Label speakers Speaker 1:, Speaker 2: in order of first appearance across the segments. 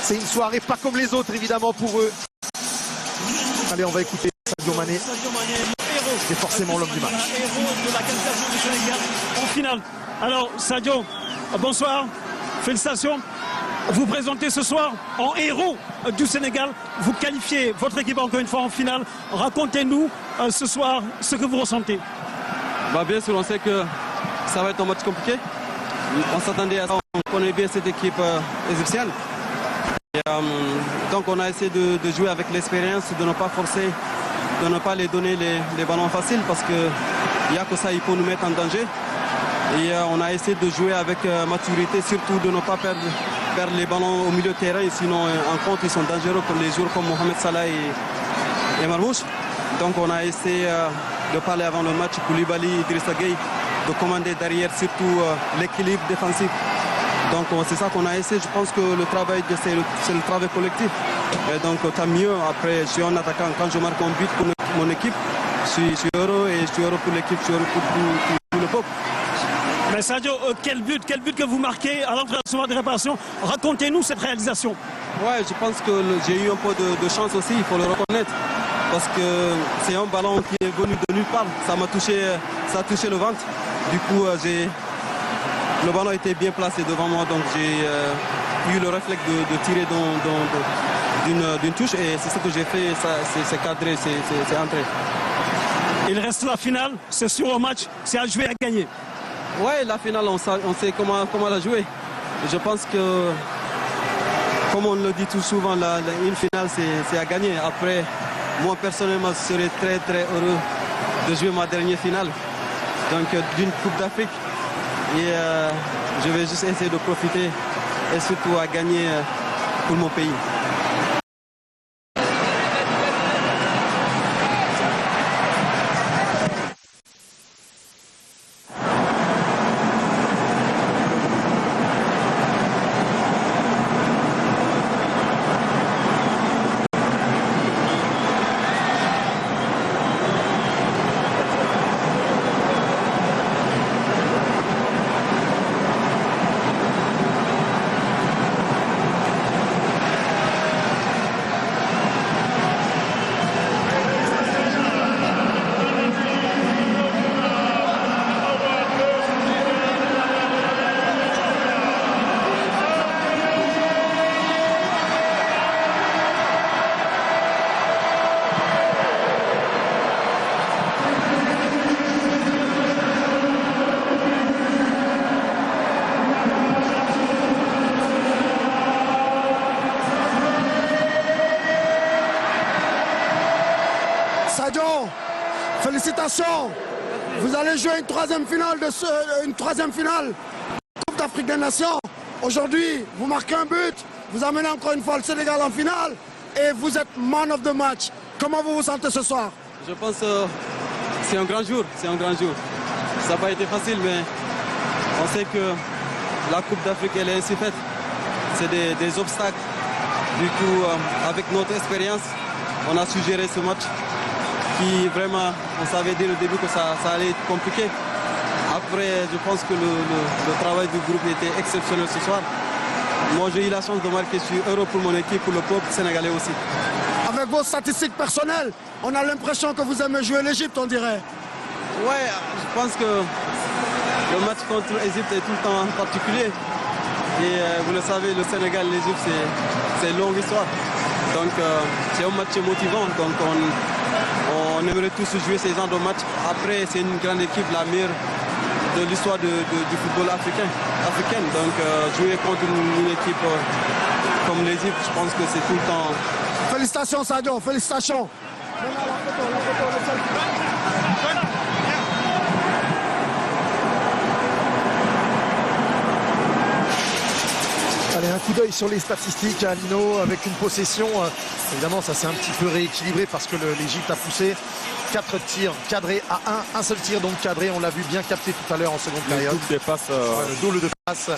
Speaker 1: C'est une soirée pas comme les autres, évidemment, pour eux. Allez, on va écouter Sadio Mané. C'est forcément l'homme du match.
Speaker 2: Héros de la qualification du Sénégal en finale. Alors, Sadio, bonsoir. Félicitations. Vous présentez ce soir en héros du Sénégal. Vous qualifiez votre équipe encore une fois en finale. Racontez-nous ce soir ce que vous ressentez.
Speaker 3: Bien sûr, on sait que ça va être un match compliqué. On s'attendait à ça. On connaît bien cette équipe égyptienne. Et, donc on a essayé de jouer avec l'expérience, de ne pas forcer, de ne pas les donner les ballons faciles parce qu'il n'y a que ça, il faut nous mettre en danger. Et on a essayé de jouer avec maturité, surtout de ne pas perdre les ballons au milieu de terrain. Sinon, en contre, ils sont dangereux pour les joueurs comme Mohamed Salah et Marmouche. Donc on a essayé de parler avant le match, Koulibaly, Idrissa Gueye, de commander derrière, surtout l'équilibre défensif. Donc c'est ça qu'on a essayé. Je pense que le travail, c'est le travail collectif. Et donc tant mieux. Après, je suis un attaquant. Quand je marque un but pour mon équipe, je suis heureux et je suis heureux pour l'équipe, je suis heureux pour tout le peuple.
Speaker 2: Mais Sadio, quel but que vous marquez à l'entrée de réparation. Racontez-nous cette réalisation.
Speaker 3: Ouais, je pense que j'ai eu un peu de chance aussi, il faut le reconnaître. Parce que c'est un ballon qui est venu de nulle part. Ça a touché le ventre. Du coup, le ballon était bien placé devant moi, donc j'ai eu le réflexe de tirer d'une touche et c'est ce que j'ai fait, c'est cadré, c'est entré.
Speaker 2: Il reste la finale, c'est sur un match, c'est à jouer, à gagner.
Speaker 3: Ouais, la finale, on sait comment la jouer. Et je pense que, comme on le dit tout souvent, une finale, c'est à gagner. Après, moi personnellement, je serais très très heureux de jouer ma dernière finale, donc d'une Coupe d'Afrique. Et je vais juste essayer de profiter et surtout à gagner pour mon pays.
Speaker 4: Sadio, félicitations. Vous allez jouer une troisième finale Coupe d'Afrique des Nations. Aujourd'hui, vous marquez un but, vous amenez encore une fois le Sénégal en finale et vous êtes man of the match. Comment vous vous sentez ce soir?
Speaker 3: Je pense que c'est un grand jour, Ça n'a pas été facile, mais on sait que la Coupe d'Afrique, elle est ainsi faite. C'est des obstacles. Du coup, avec notre expérience, on a su gérer ce match qui vraiment, on savait dès le début que ça allait être compliqué. Après, je pense que le travail du groupe était exceptionnel ce soir. Moi, j'ai eu la chance de marquer, je suis heureux pour mon équipe, pour le peuple sénégalais aussi.
Speaker 4: Avec vos statistiques personnelles, on a l'impression que vous aimez jouer l'Égypte, on dirait.
Speaker 3: Ouais, je pense que le match contre l'Égypte est tout le temps particulier. Et vous le savez, le Sénégal, l'Égypte, c'est une longue histoire. Donc c'est un match motivant. Donc on aimerait tous jouer ces genres de matchs. Après, c'est une grande équipe, la meilleure de l'histoire du football africaine. Donc jouer contre une équipe comme l'Égypte, je pense que c'est tout le temps.
Speaker 4: Félicitations Sadio, félicitations.
Speaker 1: Allez, un coup d'œil sur les statistiques à Lino avec une possession. Évidemment, ça s'est un petit peu rééquilibré parce que l'Égypte a poussé 4 tirs cadrés à 1 seul tir donc cadré. On l'a vu bien capté tout à l'heure en seconde période.
Speaker 5: Le double des passes.
Speaker 1: Le double de passe.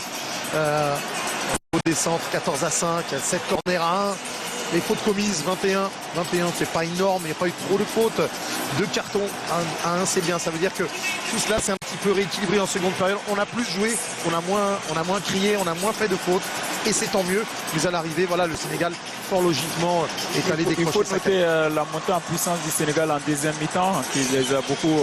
Speaker 1: Des centres 14 à 5, 7 corners à 1. Les fautes commises 21, c'est pas énorme, il n'y a pas eu trop de fautes. 2 cartons à 1, c'est bien. Ça veut dire que tout cela c'est un petit peu rééquilibré en seconde période. On a plus joué, on a moins crié, on a moins fait de fautes. et c'est tant mieux. Mais à l'arrivée, voilà, le Sénégal, fort logiquement, est allé décrocher.
Speaker 5: Il faut noter la montée en puissance du Sénégal en deuxième mi-temps, qui les a beaucoup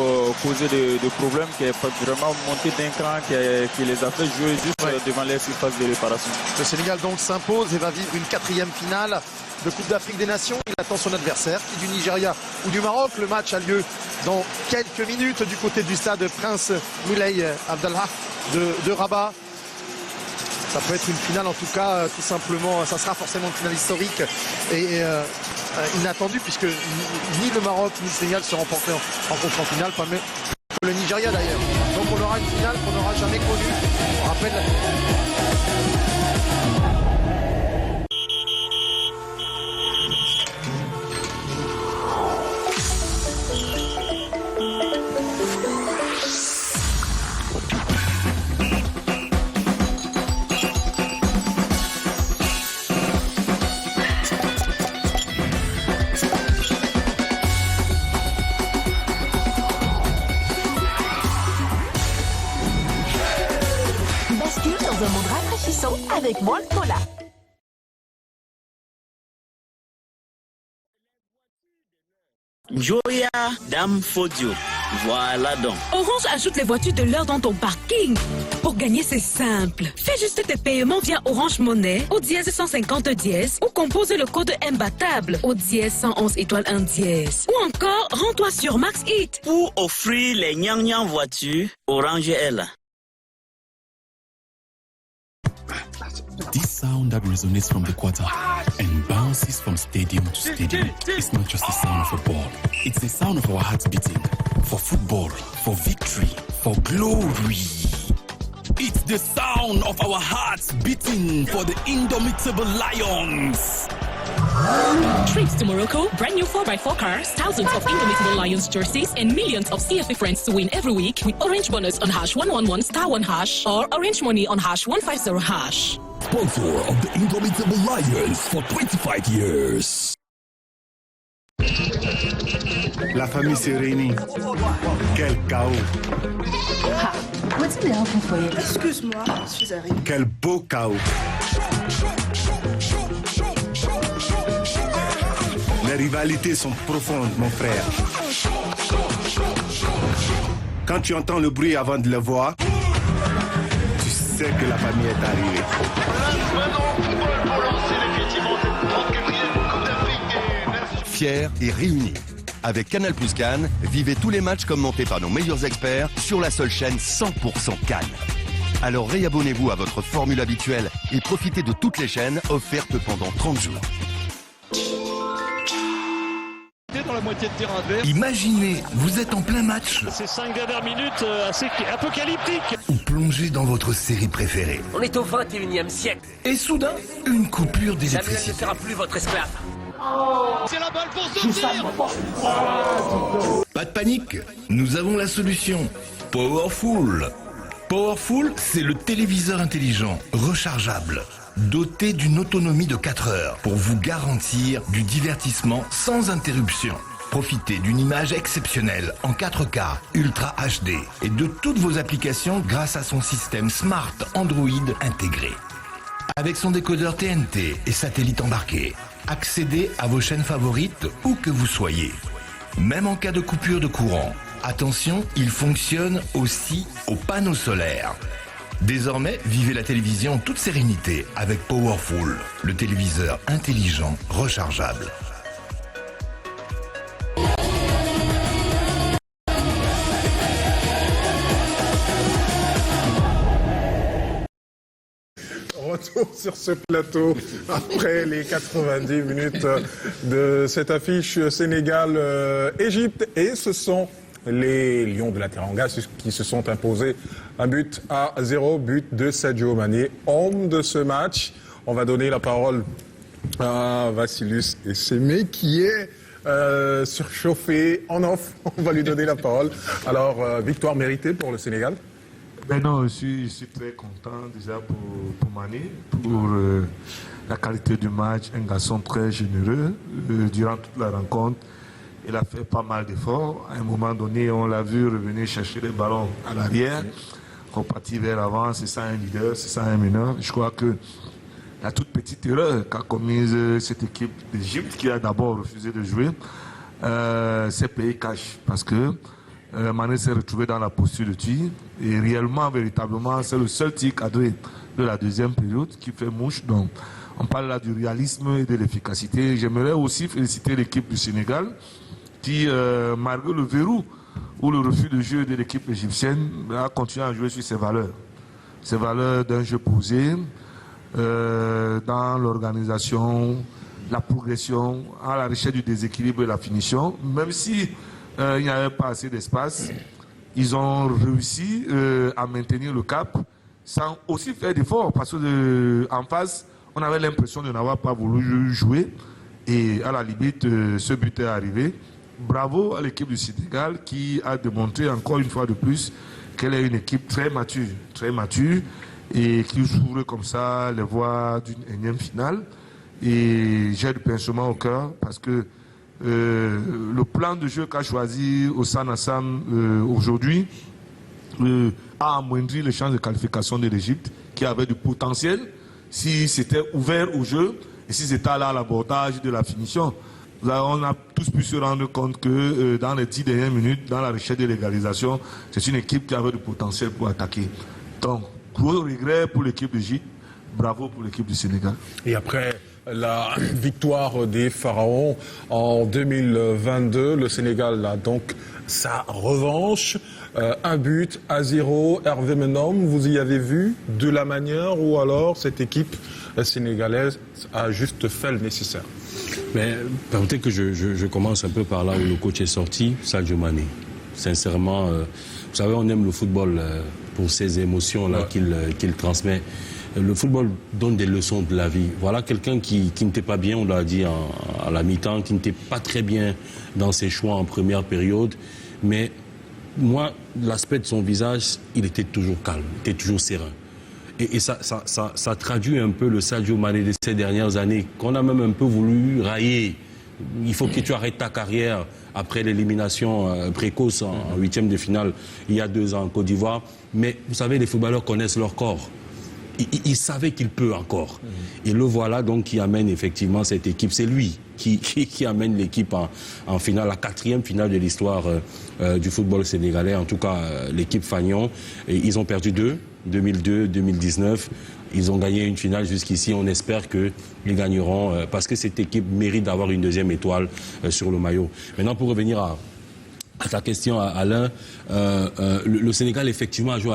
Speaker 5: causé de problèmes, qui est vraiment monté d'un cran, qui les a fait jouer juste devant les surfaces de réparation.
Speaker 1: Le Sénégal donc s'impose et va vivre une 4e finale de Coupe d'Afrique des Nations. Il attend son adversaire, qui est du Nigeria ou du Maroc. Le match a lieu dans quelques minutes du côté du stade Prince Moulay Abdallah de Rabat. Ça peut être une finale en tout cas, tout simplement, ça sera forcément une finale historique et inattendue, puisque ni le Maroc ni le Sénégal seront portés en contre en finale, pas même que le Nigeria d'ailleurs. Donc on aura une finale qu'on n'aura jamais connue. On rappelle
Speaker 6: dans un monde rafraîchissant avec World Cola.
Speaker 7: Joya Dame Fodio. Voilà donc.
Speaker 8: Orange ajoute les voitures de l'heure dans ton parking. Pour gagner, c'est simple. Fais juste tes paiements via Orange Money au dièse 150 dièse ou compose le code imbattable au dièse 111 étoile 1 dièse. Ou encore, rends-toi sur Max It.
Speaker 7: Pour offrir les gnang voitures, Orange est là.
Speaker 9: This sound that resonates from the quarter and bounces from stadium to stadium is not just the sound of a ball. It's the sound of our hearts beating for football, for victory, for glory. It's the sound of our hearts beating for the indomitable Lions.
Speaker 10: Trips to Morocco, brand new 4x4 cars, thousands of Indomitable Lions jerseys, and millions of CFA friends to win every week with Orange Bonus on #111 *1# or Orange Money on #150#.
Speaker 9: Sponsor of the Indomitable Lions for 25 years.
Speaker 11: La famille s'est réunie. Quel chaos.
Speaker 6: Ha, what's the help for you?
Speaker 12: Excuse-moi, je suis arrivée.
Speaker 11: Quel beau chaos. Les rivalités sont profondes, mon frère. Quand tu entends le bruit avant de le voir, tu sais que la famille est arrivée.
Speaker 13: Fiers et réunis. Avec Canal Plus Cannes, vivez tous les matchs commentés par nos meilleurs experts sur la seule chaîne 100% Cannes. Alors réabonnez-vous à votre formule habituelle et profitez de toutes les chaînes offertes pendant 30 jours.
Speaker 14: Dans la moitié de terrain adverse.
Speaker 15: Imaginez, vous êtes en plein match.
Speaker 14: Ces 5 dernières minutes assez apocalyptiques.
Speaker 15: Ou plongé dans votre série préférée.
Speaker 16: On est au 21e siècle.
Speaker 15: Et soudain, une coupure d'électricité.
Speaker 16: Samuel ne sera plus votre esclave.
Speaker 14: C'est la balle pour sortir.
Speaker 15: Pas de panique, nous avons la solution. Powerful. Powerful, c'est le téléviseur intelligent, rechargeable, doté d'une autonomie de 4 heures pour vous garantir du divertissement sans interruption. Profitez d'une image exceptionnelle en 4K, Ultra HD et de toutes vos applications grâce à son système Smart Android intégré. Avec son décodeur TNT et satellite embarqué, accédez à vos chaînes favorites où que vous soyez. Même en cas de coupure de courant, attention, il fonctionne aussi au panneau solaire. Désormais, vivez la télévision en toute sérénité avec Powerful, le téléviseur intelligent rechargeable.
Speaker 17: Retour sur ce plateau après les 90 minutes de cette affiche Sénégal-Égypte et ce sont les Lions de la Teranga qui se sont imposés 1-0, but de Sadio Mané, homme de ce match. On va donner la parole à Vassilus Essémé qui est surchauffé en off. On va lui donner la parole. Alors, victoire méritée pour le Sénégal?
Speaker 18: Ben non, je suis très content déjà pour Mané, pour la qualité du match, un garçon très généreux durant toute la rencontre. Il a fait pas mal d'efforts. À un moment donné, on l'a vu revenir chercher les ballons à l'arrière, repartir vers l'avant. C'est ça un leader, c'est ça un meneur. Je crois que la toute petite erreur qu'a commise cette équipe d'Égypte qui a d'abord refusé de jouer, s'est payé cash parce que Mané s'est retrouvé dans la posture de tir et réellement, véritablement, c'est le seul tir cadré de la deuxième période qui fait mouche. Donc, on parle là du réalisme et de l'efficacité. J'aimerais aussi féliciter l'équipe du Sénégal qui, malgré le verrou ou le refus de jeu de l'équipe égyptienne, a continué à jouer sur ses valeurs d'un jeu posé, dans l'organisation, la progression, à la recherche du déséquilibre et la finition. Même si il n'y avait pas assez d'espace, ils ont réussi à maintenir le cap sans aussi faire d'efforts parce qu'en face, on avait l'impression de n'avoir pas voulu jouer et à la limite, ce but est arrivé. Bravo à l'équipe du Sénégal qui a démontré encore une fois de plus qu'elle est une équipe très mature et qui ouvre comme ça les voies d'une énième finale. Et j'ai du pincement au cœur parce que le plan de jeu qu'a choisi Ossan Hassan aujourd'hui a amoindri les chances de qualification de l'Égypte qui avait du potentiel si c'était ouvert au jeu et si c'était allé à l'abordage de la finition. On a tous pu se rendre compte que dans les 10 dernières minutes, dans la recherche de l'égalisation, c'est une équipe qui avait du potentiel pour attaquer. Donc, gros regret pour l'équipe d'Égypte, bravo pour l'équipe du Sénégal.
Speaker 17: Et après la victoire des Pharaons en 2022, le Sénégal a donc sa revanche. 1-0, Hervé Menom, vous y avez vu de la manière ou alors cette équipe sénégalaise a juste fait le nécessaire?
Speaker 12: Mais permettez que je commence un peu par là où le coach est sorti, Sadio Mané. Sincèrement, vous savez, on aime le football pour ces émotions-là qu'il transmet. Le football donne des leçons de la vie. Voilà quelqu'un qui n'était pas bien, on l'a dit à la mi-temps, qui n'était pas très bien dans ses choix en première période. Mais moi, l'aspect de son visage, il était toujours calme, il était toujours serein. Et ça traduit un peu le Sadio Mané de ces dernières années, qu'on a même un peu voulu railler. Il faut que tu arrêtes ta carrière après l'élimination précoce en huitième de finale il y a 2 ans en Côte d'Ivoire. Mais vous savez, les footballeurs connaissent leur corps. Il savait qu'il peut encore. Et le voilà donc qui amène effectivement cette équipe. C'est lui qui amène l'équipe en finale, la 4e finale de l'histoire du football sénégalais. En tout cas, l'équipe Fagnon. Et ils ont perdu 2, 2002, 2019. Ils ont gagné une finale jusqu'ici. On espère qu'ils gagneront parce que cette équipe mérite d'avoir une 2e étoile sur le maillot. Maintenant, pour revenir à ta question, Alain, le Sénégal effectivement a joué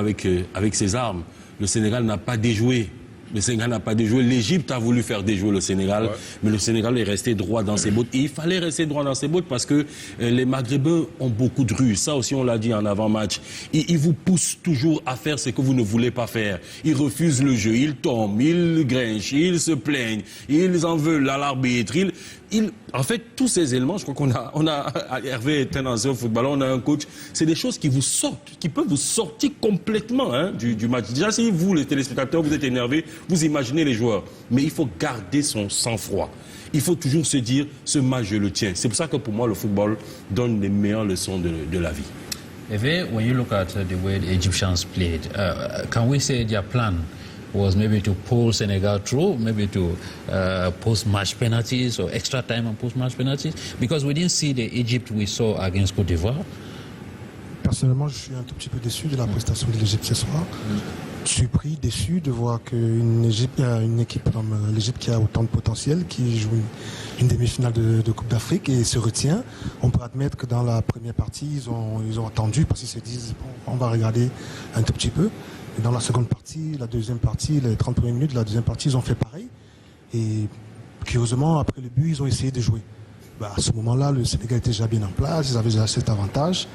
Speaker 12: avec ses armes. Le Sénégal n'a pas déjoué. L'Égypte a voulu faire déjouer le Sénégal, mais le Sénégal est resté droit dans ses bottes. Et il fallait rester droit dans ses bottes parce que les Maghrébins ont beaucoup de ruse. Ça aussi, on l'a dit en avant-match. Ils vous poussent toujours à faire ce que vous ne voulez pas faire. Ils refusent le jeu, ils tombent, ils grinchent, ils se plaignent, ils en veulent à l'arbitre. En fait, tous ces éléments, je crois qu'on a Hervé est un ancien footballeur, on a un coach, c'est des choses qui vous sortent, qui peuvent vous sortir complètement du match. Déjà, si vous, les téléspectateurs, vous êtes énervés, vous imaginez les joueurs. Mais il faut garder son sang-froid. Il faut toujours se dire, ce match, je le tiens. C'est pour ça que pour moi, le football donne les meilleures leçons de la vie.
Speaker 19: Hervé, when you look at the way the Egyptians played, can we say their plan was maybe to pull Senegal through, maybe to post-match penalties or extra time and post-match penalties? Because we didn't see the Egypt we saw against Côte d'Ivoire.
Speaker 4: Personnellement, je suis un tout petit peu déçu de la prestation de l'Égypte ce soir. Je suis déçu de voir qu'une équipe comme l'Égypte qui a autant de potentiel, qui joue une demi-finale de Coupe d'Afrique et se retient. On peut admettre que dans la première partie, ils ont attendu parce qu'ils se disent bon, on va regarder un tout petit peu. Et dans la seconde partie, la deuxième partie, les 30 premières minutes de la deuxième partie, ils ont fait pareil. Et curieusement, après le but, ils ont essayé de jouer. À ce moment-là, le Sénégal était déjà bien en place, ils avaient déjà cet avantage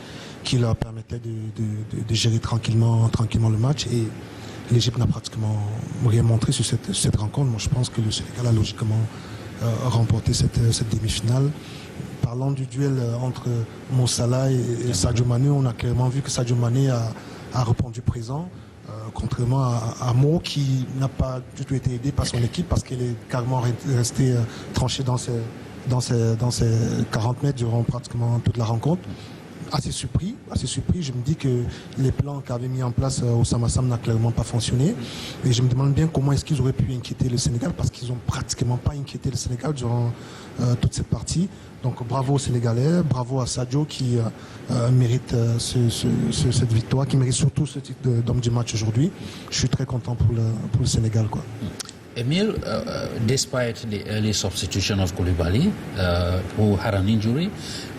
Speaker 4: qui leur permettait de gérer tranquillement le match. Et l'Égypte n'a pratiquement rien montré sur cette rencontre. Moi, je pense que le Sénégal a logiquement remporté cette demi-finale. Parlant du duel entre Mo Salah et Sadio Mané, on a clairement vu que Sadio Mané a répondu présent. Contrairement à Mo qui n'a pas du tout été aidé par son équipe parce qu'elle est carrément restée tranchée dans ses 40 mètres durant pratiquement toute la rencontre. assez surpris. Je me dis que les plans qu'avait mis en place Oussama Sam n'a clairement pas fonctionné. Et je me demande bien comment est-ce qu'ils auraient pu inquiéter le Sénégal, parce qu'ils n'ont pratiquement pas inquiété le Sénégal durant toute cette partie. Donc bravo aux Sénégalais, bravo à Sadio qui mérite cette victoire, qui mérite surtout ce titre d'homme du match aujourd'hui. Je suis très content pour le Sénégal, quoi.
Speaker 19: Emile, despite the early substitution of Koulibaly, who had an injury,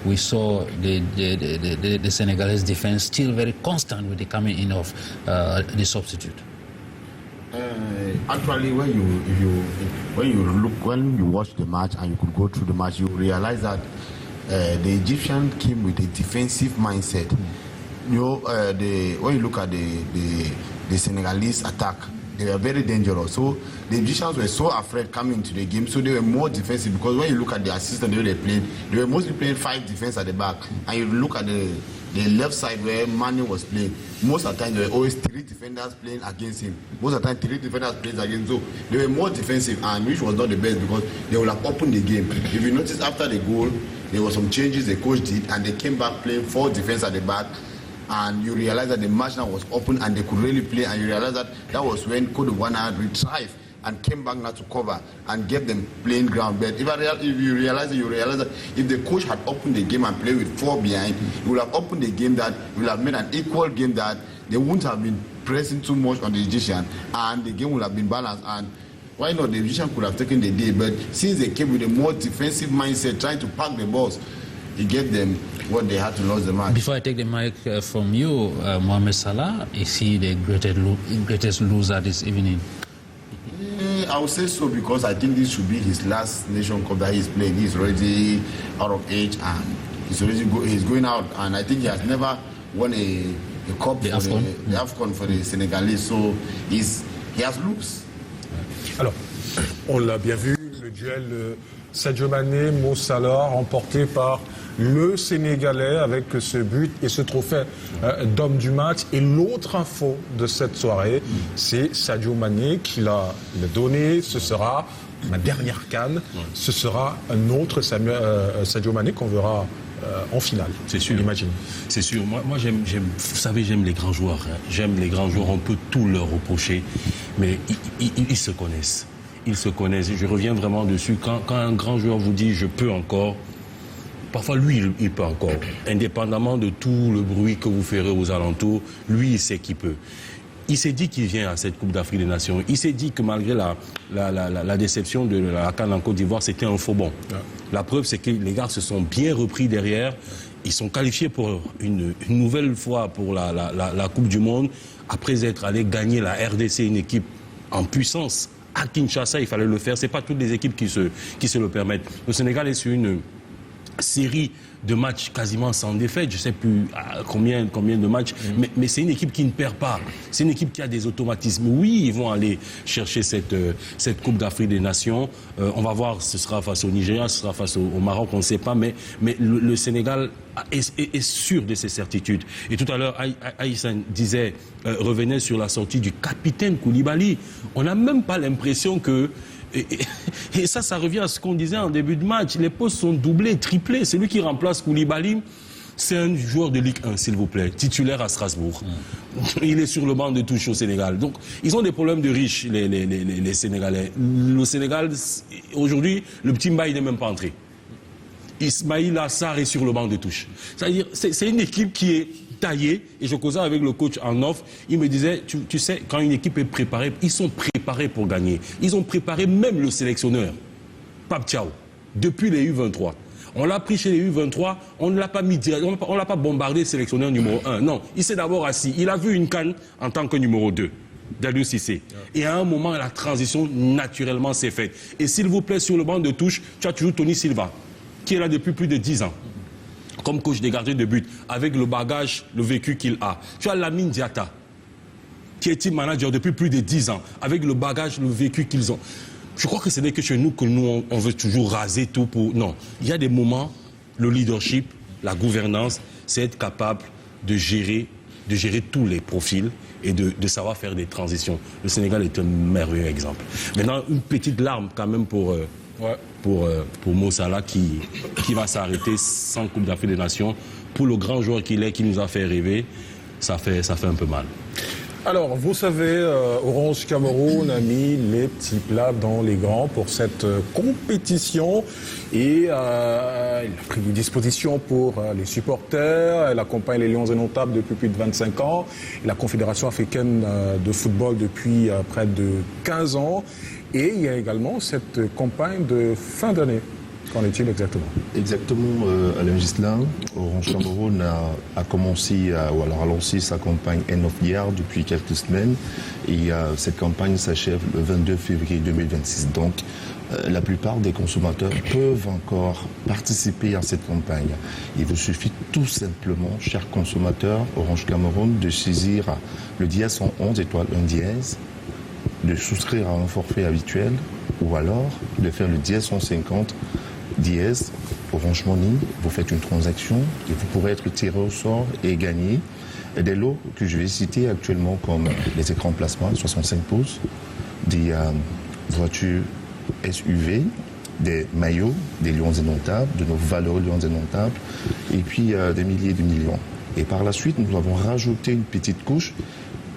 Speaker 19: we saw the Senegalese defense still very constant with the coming in of the substitute.
Speaker 20: Actually, when you watch the match and you could go through the match, you realize that the Egyptian came with a defensive mindset. When you look at the Senegalese attack, they were very dangerous. So the Egyptians were so afraid coming into the game, so they were more defensive, because when you look at the assistant they played, they were mostly playing 5 defense at the back. And you look at the left side where Mane was playing, most of the time there were always 3 defenders playing against him. Most of the time 3 defenders playing against him. So they were more defensive, and which was not the best, because they would have opened the game. If you notice, after the goal, there were some changes the coach did, and they came back playing 4 defense at the back. And you realize that the match now was open and they could really play, and you realize that was when Côte d'Ivoire had retrieved and came back now to cover and gave them playing ground. But if you realize that if the coach had opened the game and played with 4 behind, he would have opened the game, that he would have made an equal game, that they wouldn't have been pressing too much on the Egyptian, and the game would have been balanced. And why not? The Egyptian could have taken the day, but since they came with a more defensive mindset, trying to pack the balls, he gave them what they had to lose the match.
Speaker 19: Before I take the mic from you, Mohamed Salah, is he the greatest loser this evening?
Speaker 20: I would say so, because I think this should be his last Nation Cup that he's playing. He's already out of age, and he's going out, and I think he has never won a cup, the AFCON for the Senegalese, so he has loose.
Speaker 17: Alors, on l'a bien vu, le duel Sadio Mané, Mo Salah, remporté par le Sénégalais avec ce but et ce trophée d'homme du match. Et l'autre info de cette soirée, c'est Sadio Mané qui l'a donné. Ce sera ma dernière CAN. Ce sera un autre Sadio Mané qu'on verra en finale.
Speaker 12: C'est sûr.
Speaker 17: J'imagine.
Speaker 12: C'est sûr. Moi j'aime, vous savez, j'aime les grands joueurs. Hein. J'aime les grands joueurs. On peut tout leur reprocher, mais ils se connaissent. Ils se connaissent. Je reviens vraiment dessus. Quand un grand joueur vous dit « je peux encore », parfois lui, il peut encore. Indépendamment de tout le bruit que vous ferez aux alentours, lui, il sait qu'il peut. Il s'est dit qu'il vient à cette Coupe d'Afrique des Nations. Il s'est dit que malgré la déception de la CAN en Côte d'Ivoire, c'était un faux bond. Ouais. La preuve, c'est que les gars se sont bien repris derrière. Ils sont qualifiés pour une nouvelle fois pour la Coupe du Monde, après être allés gagner la RDC, une équipe en puissance. À Kinshasa, il fallait le faire. Ce n'est pas toutes les équipes qui se le permettent. Le Sénégal est sur une série de matchs quasiment sans défaite. Je ne sais plus combien de matchs. Mais c'est une équipe qui ne perd pas. C'est une équipe qui a des automatismes. Oui, ils vont aller chercher cette Coupe d'Afrique des Nations. On va voir, ce sera face au Nigeria, ce sera face au Maroc, on ne sait pas. Mais le Sénégal est sûr de ses certitudes. Et tout à l'heure, Aïssan disait, revenait sur la sortie du capitaine Koulibaly. On n'a même pas l'impression que... Et ça revient à ce qu'on disait en début de match. Les postes sont doublés, triplés. Celui qui remplace Koulibaly, c'est un joueur de Ligue 1, s'il vous plaît, titulaire à Strasbourg. Il est sur le banc de touche au Sénégal. Donc, ils ont des problèmes de riches, les Sénégalais. Le Sénégal, aujourd'hui, le petit Mbaye n'est même pas entré. Ismaïla Sarr est sur le banc de touche. C'est-à-dire, c'est une équipe qui est taillé, et je causais avec le coach en off, il me disait, tu sais, quand une équipe est préparée, ils sont préparés pour gagner. Ils ont préparé même le sélectionneur, Pape Thiaw, depuis les U23. On l'a pris chez les U23, on ne l'a pas mis direct, on l'a pas bombardé sélectionneur numéro 1. Non, il s'est d'abord assis. Il a vu une CAN en tant que numéro 2. D'Aliou Cissé. Et à un moment, la transition, naturellement, s'est faite. Et s'il vous plaît, sur le banc de touche, tu as toujours Tony Silva, qui est là depuis plus de 10 ans. Comme coach des gardiens de but, avec le bagage, le vécu qu'il a. Tu as Lamine Diatta, qui est team manager depuis plus de 10 ans, avec le bagage, le vécu qu'ils ont. Je crois que ce n'est que chez nous que nous, on veut toujours raser tout pour... Non, il y a des moments, le leadership, la gouvernance, c'est être capable de gérer tous les profils et de savoir faire des transitions. Le Sénégal est un merveilleux exemple. Maintenant, une petite larme quand même pour Mo Salah qui va s'arrêter sans Coupe d'Afrique des Nations. pour le grand joueur qu'il est, qui nous a fait rêver, ça fait un peu mal.
Speaker 17: Alors, vous savez, Orange Cameroun a mis les petits plats dans les grands pour cette compétition et il a pris des dispositions pour les supporters. Elle accompagne les Lions Indomptables depuis plus de 25 ans, et la Confédération africaine de football depuis près de 15 ans. Et il y a également cette campagne de fin d'année. Qu'en est-il exactement?
Speaker 21: Exactement, Alain Gislain. Orange Cameroun a commencé, ou alors a lancé sa campagne End of Year depuis quelques semaines. Et cette campagne s'achève le 22 février 2026. Donc, la plupart des consommateurs peuvent encore participer à cette campagne. Il vous suffit tout simplement, chers consommateurs, Orange Cameroun, de saisir le dièse 111 étoile 1 dièse, de souscrire à un forfait habituel, ou alors de faire le dièse 150 dièse Orange Money. Vous faites une transaction et vous pourrez être tiré au sort et gagner des lots que je vais citer actuellement, comme les écrans plasma 65 pouces, des voitures SUV, des maillots des Lions Indomptables, de nos valeureux Lions Indomptables, et puis des milliers de millions. Et par la suite, nous avons rajouté une petite couche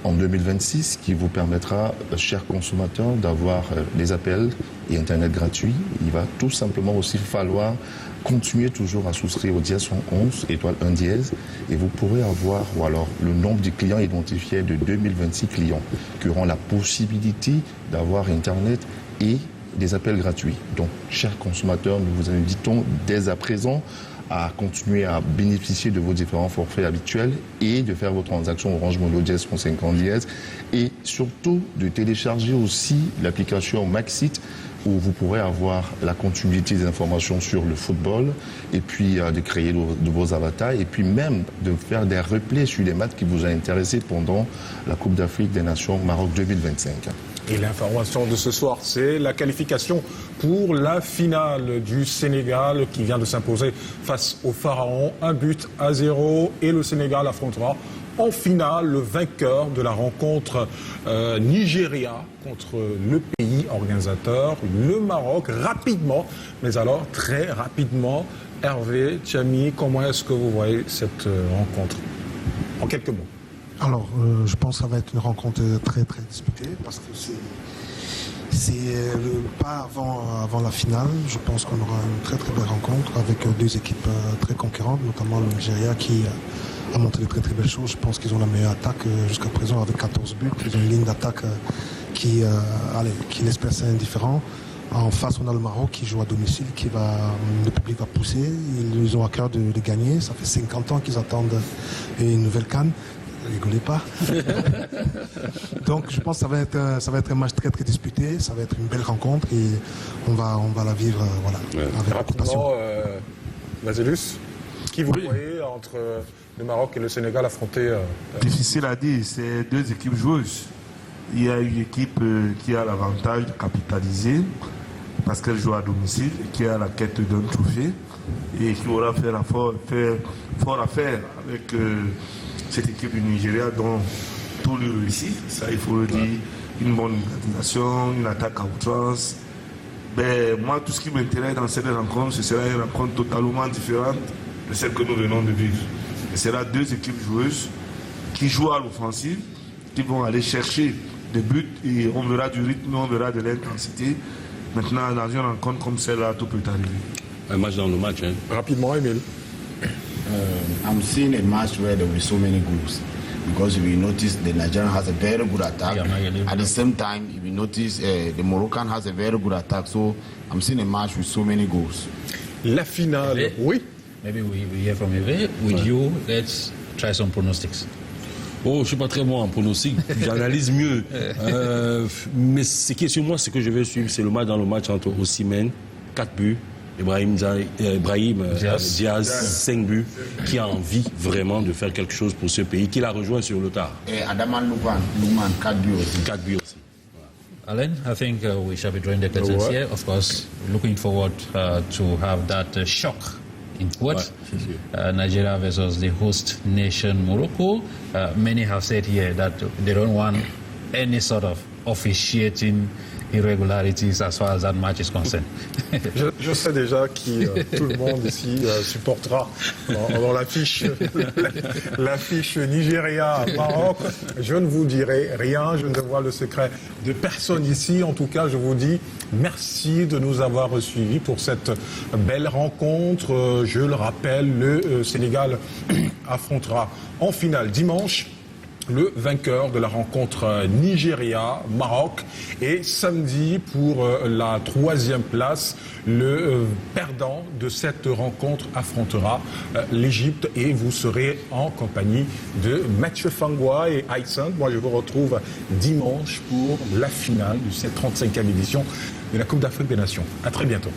Speaker 21: en 2026 qui vous permettra, chers consommateurs, d'avoir des appels et Internet gratuits. Il va tout simplement aussi falloir continuer toujours à souscrire au dièse 111 étoile 1 dièse et vous pourrez avoir, ou alors le nombre de clients identifiés de 2026 clients qui auront la possibilité d'avoir Internet et des appels gratuits. Donc, chers consommateurs, nous vous invitons dès à présent à continuer à bénéficier de vos différents forfaits habituels et de faire vos transactions Orange Money dièse 150 dièse et surtout de télécharger aussi l'application Maxit où vous pourrez avoir la continuité des informations sur le football et puis de créer de vos avatars et puis même de faire des replays sur les matchs qui vous ont intéressé pendant la Coupe d'Afrique des Nations Maroc 2025.
Speaker 17: Et l'information de ce soir, c'est la qualification pour la finale du Sénégal qui vient de s'imposer face au Pharaon. 1-0 et le Sénégal affrontera en finale le vainqueur de la rencontre Nigeria contre le pays organisateur, le Maroc, rapidement. Mais alors, très rapidement, Hervé, Tchami, comment est-ce que vous voyez cette rencontre? En quelques mots.
Speaker 4: Alors, je pense que ça va être une rencontre très très disputée parce que c'est le pas avant la finale. Je pense qu'on aura une très très belle rencontre avec deux équipes très conquérantes, notamment le Nigeria qui a montré de très très belles choses. Je pense qu'ils ont la meilleure attaque jusqu'à présent avec 14 buts. Ils ont une ligne d'attaque qui laisse personne indifférent. En face, on a le Maroc qui joue à domicile, le public va pousser. Ils ont à cœur de gagner. Ça fait 50 ans qu'ils attendent une nouvelle CAN. Rigolez pas. Donc je pense que ça va être un match très très disputé, ça va être une belle rencontre et on va la vivre avec occupation.
Speaker 17: Vasilus, qui vous voyez entre le Maroc et le Sénégal affronter
Speaker 18: Difficile à dire, c'est deux équipes joueuses. Il y a une équipe qui a l'avantage de capitaliser parce qu'elle joue à domicile, qui a la quête d'un trophée et qui aura fait fort à faire avec cette équipe du Nigeria dont tout lui réussit, ça il faut le dire, une bonne organisation, une attaque à outrance. Moi, tout ce qui m'intéresse dans cette rencontre, ce sera une rencontre totalement différente de celle que nous venons de vivre. Ce sera deux équipes joueuses qui jouent à l'offensive, qui vont aller chercher des buts et on verra du rythme, on verra de l'intensité. Maintenant, dans une rencontre comme celle-là, tout peut arriver.
Speaker 12: Un match dans le match, hein.
Speaker 17: Rapidement, Emile.
Speaker 20: I'm seeing a match where there will be so many goals because we notice the Nigerian has a very good attack. At the same time, we notice the Moroccan has a very good attack. So I'm seeing a match with so many goals.
Speaker 17: La finale, oui.
Speaker 19: Maybe we hear from Eve. With you, let's try some pronostics.
Speaker 12: Oh, je ne suis pas très bon en pronostic, j'analyse mieux. Mais ce qui est sur moi, ce que je vais suivre, c'est le match dans le match entre Osimhen, 4 buts. Ibrahim Diaz, 5 buts, qui a envie vraiment de faire quelque chose pour ce pays, qui l'a rejoint sur le tard.
Speaker 20: Et Adaman Luman, 4 buts aussi.
Speaker 12: 4 buts aussi.
Speaker 19: Alan, I think we shall be drawing the curtains here. Of course, looking forward to have that shock in quotes. Nigeria versus the host nation Morocco. Many have said here that they don't want any sort of officiating irregularities as far as that match is concerned.
Speaker 17: Je sais déjà qui tout le monde ici supportera dans l'affiche Nigeria-Maroc. Je ne vous dirai rien, je ne dévoile le secret de personne ici. En tout cas, je vous dis merci de nous avoir suivis pour cette belle rencontre. Je le rappelle, le Sénégal affrontera en finale dimanche le vainqueur de la rencontre Nigeria-Maroc, et samedi pour la 3e place, le perdant de cette rencontre affrontera l'Égypte, et vous serez en compagnie de Mathieu Fangwa et Aïssant. Moi je vous retrouve dimanche pour la finale de cette 35e édition de la Coupe d'Afrique des Nations. À très bientôt.